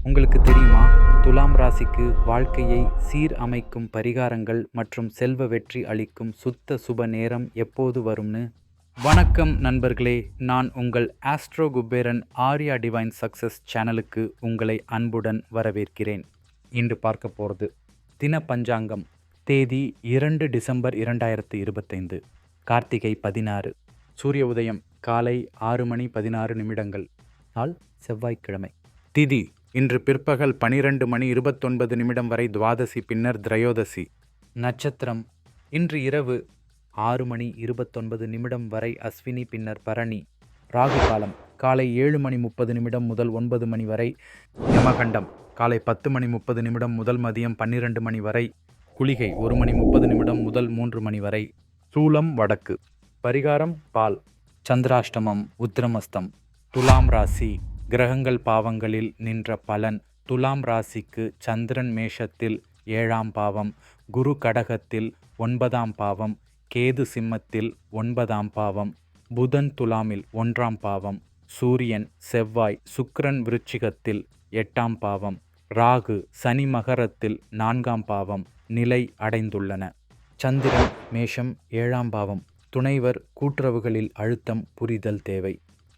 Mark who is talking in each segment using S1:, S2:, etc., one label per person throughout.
S1: உங்களுக்கு தெரியுமா? துலாம் ராசிக்கு வாழ்க்கையை சீர் அமைக்கும் பரிகாரங்கள் மற்றும் செல்வ வெற்றி அளிக்கும் சுத்த சுப நேரம் எப்போது வரும்னு. வணக்கம் நண்பர்களே, நான் உங்கள் astro Kuberan Arya divine success சேனலுக்கு உங்களை அன்புடன் வரவேற்கிறேன். இன்று பார்க்க போகிறது தின பஞ்சாங்கம். தேதி 2 டிசம்பர் 2025, கார்த்திகை 16, சூரிய உதயம் காலை 6:16. நாள் செவ்வாய்க்கிழமை. திதி இன்று பிற்பகல் 12:29 வரை துவாதசி, பின்னர் திரையோதசி. நட்சத்திரம் இன்று இரவு 6:29 வரை அஸ்வினி, பின்னர் பரணி. ராகு காலம் காலை 7:30 முதல் 9 மணி வரை. யமகண்டம் காலை 10:30 முதல் மதியம் 12 மணி வரை. குளிகை 1:30 முதல் 3 மணி வரை. சூலம் வடக்கு. பரிகாரம் பால். சந்திராஷ்டமம், உத்திரமஸ்தம். துலாம் ராசி. கிரகங்கள் பாவங்களில் நின்ற பலன். துலாம் ராசிக்கு சந்திரன் மேஷத்தில் 7ஆம் பாவம், குரு கடகத்தில் 9ஆம் பாவம், கேது சிம்மத்தில் 9ஆம் பாவம், புதன் துலாமில் 1ஆம் பாவம், சூரியன் செவ்வாய் சுக்கிரன் விருச்சிகத்தில் 8ஆம் பாவம், ராகு சனி மகரத்தில் 4ஆம் பாவம் நிலை அடைந்துள்ளன. சந்திரன் மேஷம் 7ஆம் பாவம். துணைவர் கூட்டுறவுகளில் அழுத்தம் புரிதல் தேவை.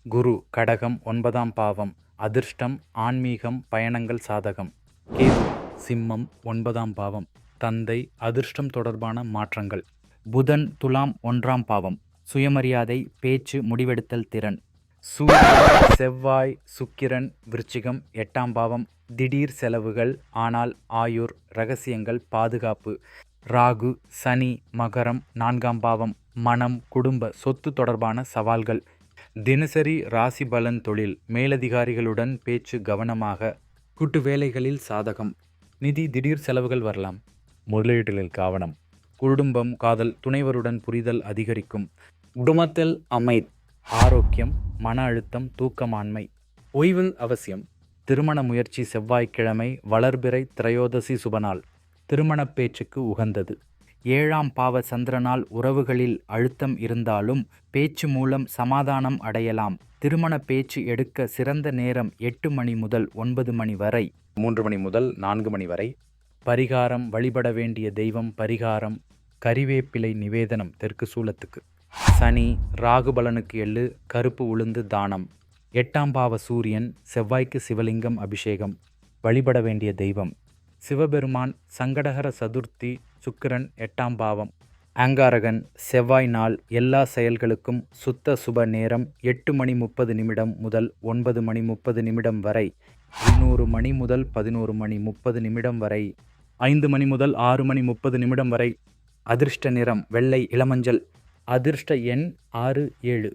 S1: குரு கடகம் 9ஆம் பாவம். அதிர்ஷ்டம், ஆன்மீகம், பயணங்கள் சாதகம். கேது சிம்மம் 9ஆம் பாவம். தந்தை, அதிர்ஷ்டம் தொடர்பான மாற்றங்கள். புதன் துலாம் 1ஆம் பாவம். சுயமரியாதை, பேச்சு, முடிவெடுத்தல் திறன். சூரியன் செவ்வாய் சுக்கிரன் விருச்சிகம் 8ஆம் பாவம். திடீர் செலவுகள், ஆனால் ஆயுர், ரகசியங்கள், பாதுகாப்பு. ராகு சனி மகரம் 4ஆம் பாவம். மனம், குடும்ப, சொத்து தொடர்பான சவால்கள். தினசரி ராசி பலன். தொழில், மேலதிகாரிகளுடன் பேச்சு கவனமாக. கூட்டு வேலைகளில் சாதகம். நிதி, திடீர் செலவுகள் வரலாம். முதலீடுகளில் கவனம். குடும்பம், காதல், துணைவருடன் புரிதல் அதிகரிக்கும். குடும்பத்தில் அமைதி. ஆரோக்கியம், மன அழுத்தம், தூக்கமான்மை. ஓய்வு அவசியம். திருமண முயற்சி செவ்வாய்க்கிழமை, வளர்பிறை திரையோதசி சுபநாள். திருமண பேச்சுக்கு உகந்தது. 7ஆம் பாவ சந்திரனால் உறவுகளில் அழுத்தம் இருந்தாலும் பேச்சு மூலம் சமாதானம் அடையலாம். திருமண பேச்சு எடுக்க சிறந்த நேரம் 8 மணி முதல் 9 மணி வரை, 3 மணி முதல் 4 மணி வரை. பரிகாரம், வழிபட வேண்டிய தெய்வம். பரிகாரம் கறிவேப்பிலை நிவேதனம் தெற்கு சூலத்துக்கு. சனி ராகு பலனுக்கு எள்ளு, கருப்பு உளுந்து தானம். 8ஆம் பாவ சூரியன் செவ்வாய்க்கு சிவலிங்கம் அபிஷேகம். வழிபட வேண்டிய தெய்வம் சிவபெருமான். சங்கடஹர சதுர்த்தி. சுக்கிரன் 8ஆம் பாவம். அங்காரகன் செவ்வாய். நாள் எல்லா செயல்களுக்கும் சுத்த சுப நேரம் 8:30 முதல் 9:30 வரை, 11 மணி முதல் 11:30 வரை, 5 மணி முதல் 6:30 வரை. அதிர்ஷ்ட நிறம் வெள்ளை, இளமஞ்சள். அதிர்ஷ்ட எண் 6, 7.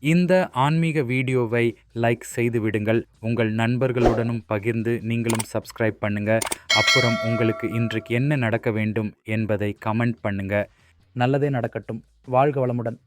S1: இந்த ஆன்மீக வீடியோவை லைக் செய்து விடுங்கள். உங்கள் நண்பர்களுடனும் பகிர்ந்து நீங்களும் சப்ஸ்கிரைப் பண்ணுங்க. அப்புறம் உங்களுக்கு இன்றைக்கு என்ன நடக்க வேண்டும் என்பதை கமெண்ட் பண்ணுங்க. நல்லதே நடக்கட்டும். வாழ்க வளமுடன்.